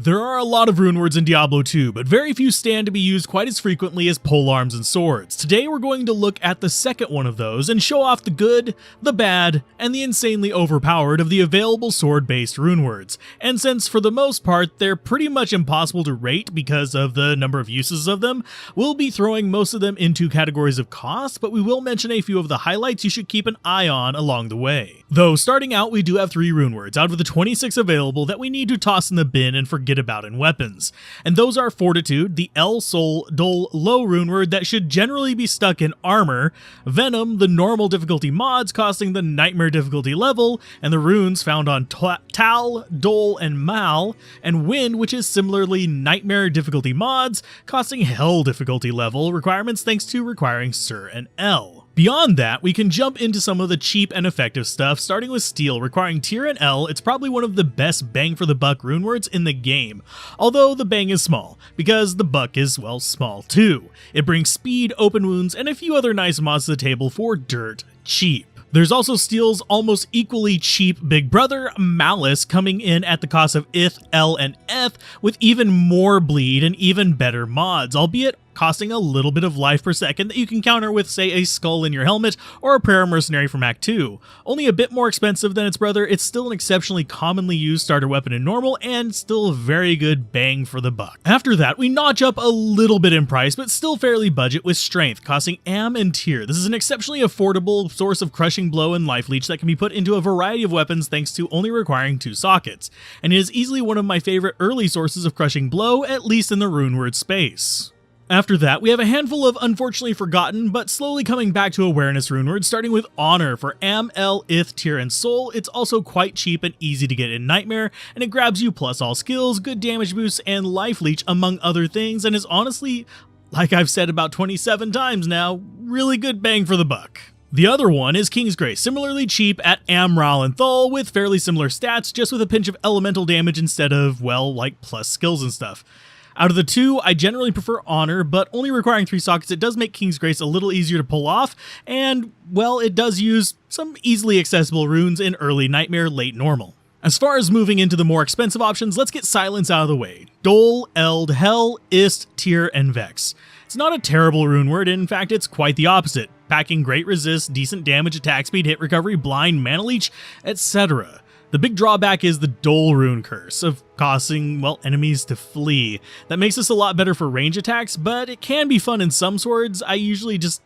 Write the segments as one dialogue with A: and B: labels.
A: There are a lot of runewords in Diablo 2, but very few stand to be used quite as frequently as polearms and swords. Today we're going to look at the second one of those and show off the good, the bad, and the insanely overpowered of the available sword-based runewords. And since for the most part they're pretty much impossible to rate because of the number of uses of them, we'll be throwing most of them into categories of cost, but we will mention a few of the highlights you should keep an eye on along the way. Though starting out we do have 3 runewords out of the 26 available that we need to toss in the bin and forget about in weapons, and those are Fortitude, the El Sol Dol low runeword that should generally be stuck in armor, Venom, the normal difficulty mods costing the nightmare difficulty level, and the runes found on Tal, Dol, and Mal, and Wind, which is similarly nightmare difficulty mods costing hell difficulty level requirements thanks to requiring Sir and L. Beyond that, we can jump into some of the cheap and effective stuff, starting with Steel. Requiring Tier and L, it's probably one of the best bang for the buck runewords in the game, although the bang is small, because the buck is, well, small too. It brings speed, open wounds, and a few other nice mods to the table for dirt cheap. There's also Steel's almost equally cheap big brother, Malice, coming in at the cost of Ith, L, and F, with even more bleed and even better mods, albeit costing a little bit of life per second that you can counter with, say, a skull in your helmet or a prayer mercenary from Act 2. Only a bit more expensive than its brother, it's still an exceptionally commonly used starter weapon in normal and still a very good bang for the buck. After that, we notch up a little bit in price, but still fairly budget with Strength, costing Am and Tier. This is an exceptionally affordable source of crushing blow and life leech that can be put into a variety of weapons thanks to only requiring 2 sockets, and it is easily one of my favorite early sources of crushing blow, at least in the runeword space. After that, we have a handful of unfortunately forgotten, but slowly coming back to awareness runewords, starting with Honor for Am, L, Ith, Tier, and Soul. It's also quite cheap and easy to get in Nightmare, and it grabs you plus all skills, good damage boosts, and life leech among other things, and is honestly, like I've said about 27 times now, really good bang for the buck. The other one is King's Grace, similarly cheap at Am, Ral, and Thul, with fairly similar stats, just with a pinch of elemental damage instead of, well, like plus skills and stuff. Out of the 2, I generally prefer Honor, but only requiring 3 sockets, it does make King's Grace a little easier to pull off, and, well, it does use some easily accessible runes in early Nightmare, late Normal. As far as moving into the more expensive options, let's get Silence out of the way. Dol, Eld, Hell, Ist, Tier, and Vex. It's not a terrible runeword, in fact it's quite the opposite, packing great resist, decent damage, attack speed, hit recovery, blind, mana leech, etc. The big drawback is the Dol rune curse of causing, well, enemies to flee. That makes this a lot better for range attacks, but it can be fun in some swords. I usually just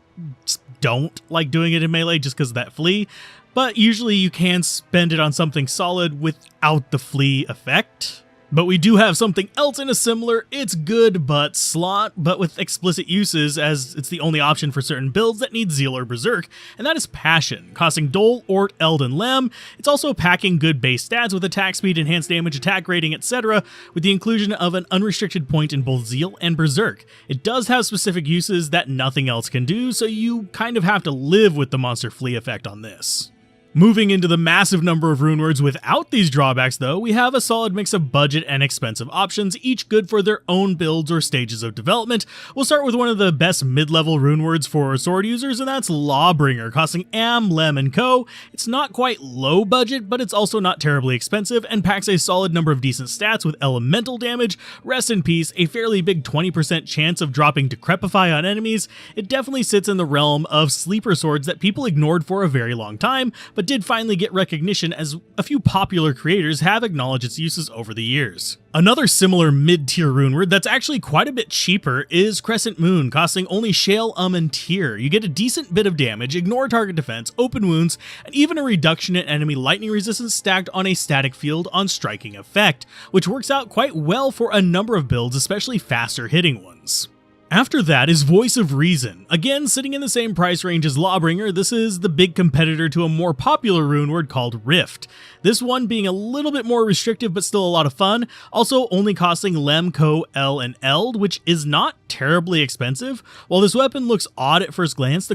A: don't like doing it in melee just because of that flee, but usually you can spend it on something solid without the flee effect. But we do have something else in a similar, it's good but slot, but with explicit uses, as it's the only option for certain builds that need Zeal or Berserk, and that is Passion, costing Dol, Ort, Eld, and Lem. It's also packing good base stats with attack speed, enhanced damage, attack rating, etc., with the inclusion of an unrestricted point in both Zeal and Berserk. It does have specific uses that nothing else can do, so you kind of have to live with the monster flee effect on this. Moving into the massive number of runewords without these drawbacks though, we have a solid mix of budget and expensive options, each good for their own builds or stages of development. We'll start with one of the best mid-level runewords for sword users, and that's Lawbringer, costing Am, Lem, and Co. It's not quite low budget, but it's also not terribly expensive, and packs a solid number of decent stats with elemental damage, rest in peace, a fairly big 20% chance of dropping Decrepify on enemies. It definitely sits in the realm of sleeper swords that people ignored for a very long time, but did finally get recognition as a few popular creators have acknowledged its uses over the years. Another similar mid-tier runeword that's actually quite a bit cheaper is Crescent Moon, costing only Shale, and Tier. You get a decent bit of damage, ignore target defense, open wounds, and even a reduction in enemy lightning resistance stacked on a static field on striking effect, which works out quite well for a number of builds, especially faster hitting ones. After that is Voice of Reason. Again, sitting in the same price range as Lawbringer, this is the big competitor to a more popular runeword called Rift. This one being a little bit more restrictive but still a lot of fun, also only costing Lem, Co, L, and Eld, which is not terribly expensive. While this weapon looks odd at first glance, the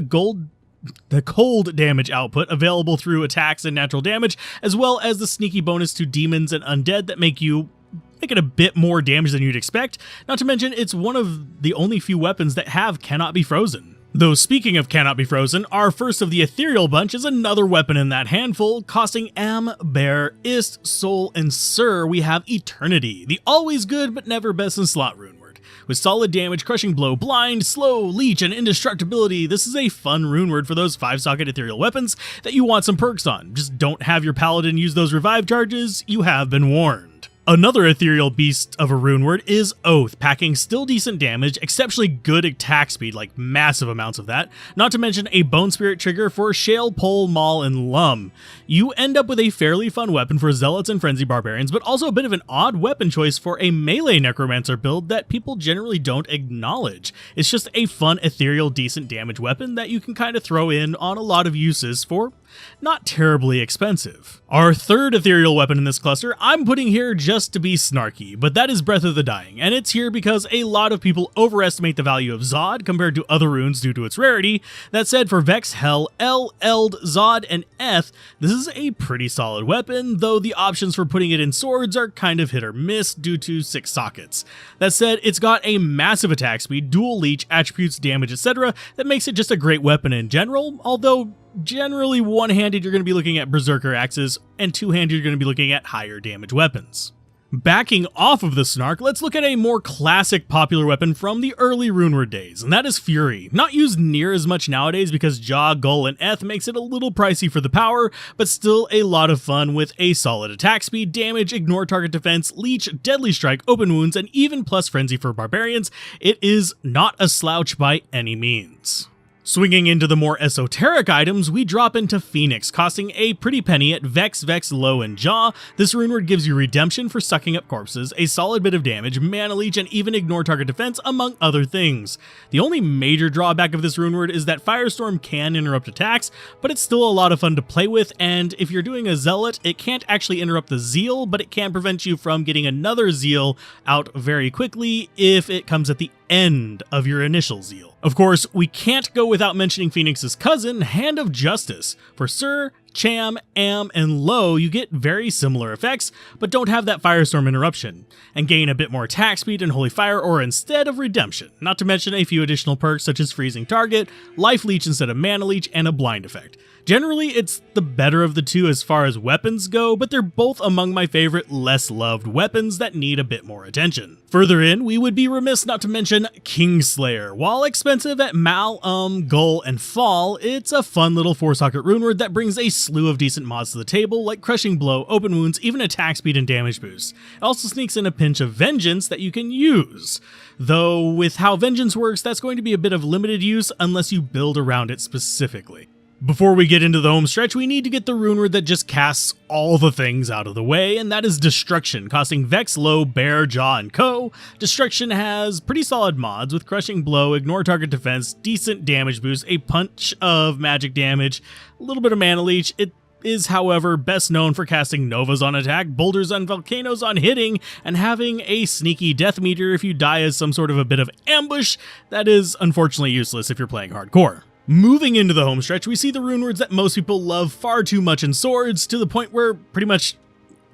A: cold damage output available through attacks and natural damage, as well as the sneaky bonus to demons and undead that make it a bit more damage than you'd expect, not to mention it's one of the only few weapons that cannot be frozen. Though speaking of cannot be frozen, our first of the ethereal bunch is another weapon in that handful, costing Am, Bear, Ist, Soul, and Sur. We have Eternity, the always good but never best in slot runeword. With solid damage, crushing blow, blind, slow, leech, and indestructibility, this is a fun runeword for those 5-socket ethereal weapons that you want some perks on. Just don't have your paladin use those revive charges, you have been warned. Another ethereal beast of a runeword is Oath, packing still decent damage, exceptionally good attack speed, like massive amounts of that, not to mention a Bone Spirit trigger for Shale, Pole, Maul, and Lum. You end up with a fairly fun weapon for Zealots and Frenzy Barbarians, but also a bit of an odd weapon choice for a melee Necromancer build that people generally don't acknowledge. It's just a fun, ethereal, decent damage weapon that you can kind of throw in on a lot of uses for not terribly expensive. Our third ethereal weapon in this cluster I'm putting here just to be snarky, but that is Breath of the Dying, and it's here because a lot of people overestimate the value of Zod compared to other runes due to its rarity. That said, for Vex, Hell, Eld, Zod, and Eth, this is a pretty solid weapon, though the options for putting it in swords are kind of hit or miss due to 6 sockets. That said, it's got a massive attack speed, dual leech, attributes, damage, etc. that makes it just a great weapon in general, although generally one-handed you're going to be looking at Berserker axes, and two-handed you're going to be looking at higher damage weapons. Backing off of the snark, let's look at a more classic popular weapon from the early runeword days, and that is Fury. Not used near as much nowadays because Jaw, Gull, and Eth makes it a little pricey for the power, but still a lot of fun with a solid attack speed, damage, ignore target defense, leech, deadly strike, open wounds, and even plus frenzy for barbarians. It is not a slouch by any means. Swinging into the more esoteric items, we drop into Phoenix, costing a pretty penny at Vex, Low, and Jaw. This runeword gives you redemption for sucking up corpses, a solid bit of damage, mana leech, and even ignore target defense, among other things. The only major drawback of this runeword is that Firestorm can interrupt attacks, but it's still a lot of fun to play with, and if you're doing a Zealot, it can't actually interrupt the Zeal, but it can prevent you from getting another Zeal out very quickly if it comes at the end of your initial Zeal. Of course, we can't go without mentioning Phoenix's cousin, Hand of Justice. For Sur, Cham, Am, and Low, you get very similar effects, but don't have that Firestorm interruption, and gain a bit more attack speed and Holy Fire Aura instead of Redemption, not to mention a few additional perks such as Freezing Target, Life Leech instead of Mana Leech, and a Blind effect. Generally, it's the better of the two as far as weapons go, but they're both among my favorite less loved weapons that need a bit more attention. Further in, we would be remiss not to mention Kingslayer. While expensive at Mal, Gull, and Fall, it's a fun little 4-socket runeword that brings a slew of decent mods to the table, like Crushing Blow, Open Wounds, even attack speed and damage boost. It also sneaks in a pinch of Vengeance that you can use. Though, with how Vengeance works, that's going to be a bit of limited use unless you build around it specifically. Before we get into the home stretch, we need to get the runeword that just casts all the things out of the way, and that is Destruction, costing Vex, Low, Bear, Jaw, and Co. Destruction has pretty solid mods with Crushing Blow, Ignore Target Defense, decent damage boost, a punch of magic damage, a little bit of Mana Leech. It is, however, best known for casting Novas on attack, Boulders and Volcanoes on hitting, and having a sneaky death meter if you die as some sort of a bit of ambush. That is unfortunately useless if you're playing hardcore. Moving into the home stretch, we see the runewords that most people love far too much in Swords, to the point where pretty much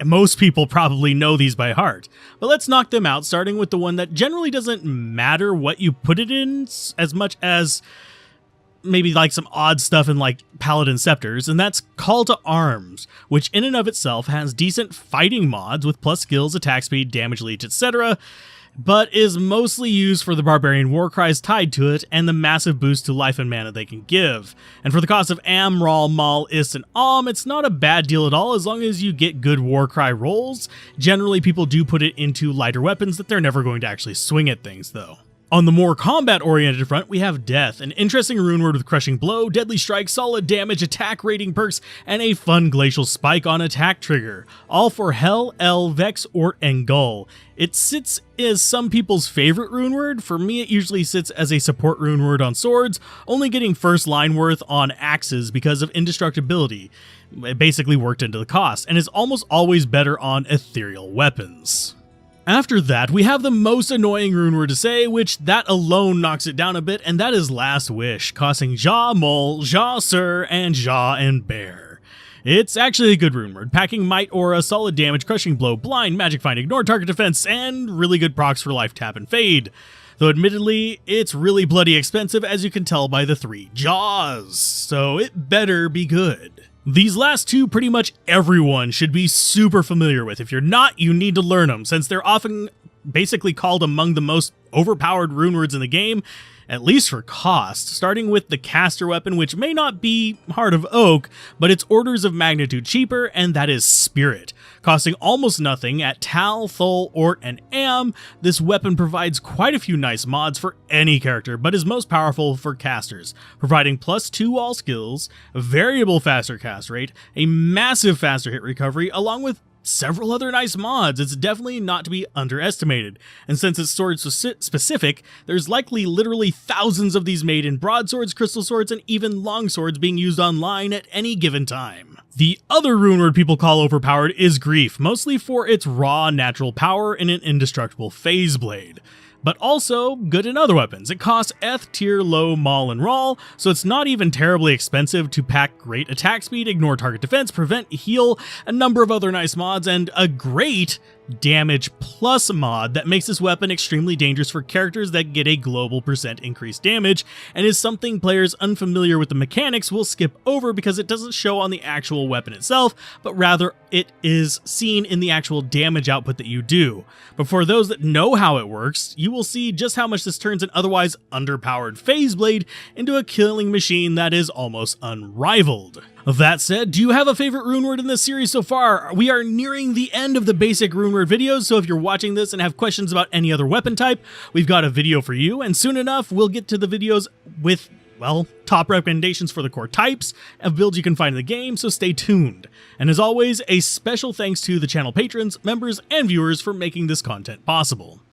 A: most people probably know these by heart. But let's knock them out, starting with the one that generally doesn't matter what you put it in as much as maybe like some odd stuff in like Paladin Scepters, and that's Call to Arms, which in and of itself has decent fighting mods with plus skills, attack speed, damage leech, etc., but is mostly used for the barbarian warcries tied to it and the massive boost to life and mana they can give. And for the cost of Am, Ral, Mal, Ist, and it's not a bad deal at all as long as you get good warcry rolls. Generally, people do put it into lighter weapons that they're never going to actually swing at things though. On the more combat-oriented front, we have Death, an interesting runeword with Crushing Blow, Deadly Strike, solid damage, attack rating perks, and a fun Glacial Spike on attack trigger, all for Hell, Vex, Ort, and Gull. It sits as some people's favorite runeword. For me, it usually sits as a support runeword on Swords, only getting first line worth on Axes because of indestructibility. It basically worked into the cost, and is almost always better on ethereal weapons. After that, we have the most annoying runeword to say, which that alone knocks it down a bit, and that is Last Wish, costing Jaw, Mole, Jaw, Sur, and Jaw and Bear. It's actually a good runeword, packing Might Aura, solid damage, Crushing Blow, Blind, Magic Find, Ignore Target Defense, and really good procs for Life Tap and Fade. though admittedly, it's really bloody expensive as you can tell by the 3 jaws, so it better be good. These last two pretty much everyone should be super familiar with. If you're not, you need to learn them, since they're often basically called among the most overpowered runewords in the game, at least for cost, starting with the caster weapon, which may not be Heart of Oak, but it's orders of magnitude cheaper, and that is Spirit. Costing almost nothing at Tal, Thul, Ort, and Am, this weapon provides quite a few nice mods for any character, but is most powerful for casters, providing +2 all skills, a variable faster cast rate, a massive faster hit recovery, along with several other nice mods. It's definitely not to be underestimated, and since it's sword specific, there's likely literally thousands of these made in broadswords, crystal swords, and even longswords being used online at any given time. The other runeword people call overpowered is Grief, mostly for its raw natural power in an indestructible phase blade, but also good in other weapons. It costs Eth tier low Maul and Rawl, so it's not even terribly expensive to pack great attack speed, ignore target defense, prevent, heal, a number of other nice mods, and a great damage plus mod that makes this weapon extremely dangerous for characters that get a global % increased damage, and is something players unfamiliar with the mechanics will skip over because it doesn't show on the actual weapon itself, but rather it is seen in the actual damage output that you do. But for those that know how it works, you will see just how much this turns an otherwise underpowered phase blade into a killing machine that is almost unrivaled. That said, do you have a favorite runeword in this series so far? We are nearing the end of the basic runeword videos, so if you're watching this and have questions about any other weapon type, we've got a video for you, and soon enough we'll get to the videos with, well, top recommendations for the core types of builds you can find in the game, so stay tuned. And as always, a special thanks to the channel patrons, members, and viewers for making this content possible.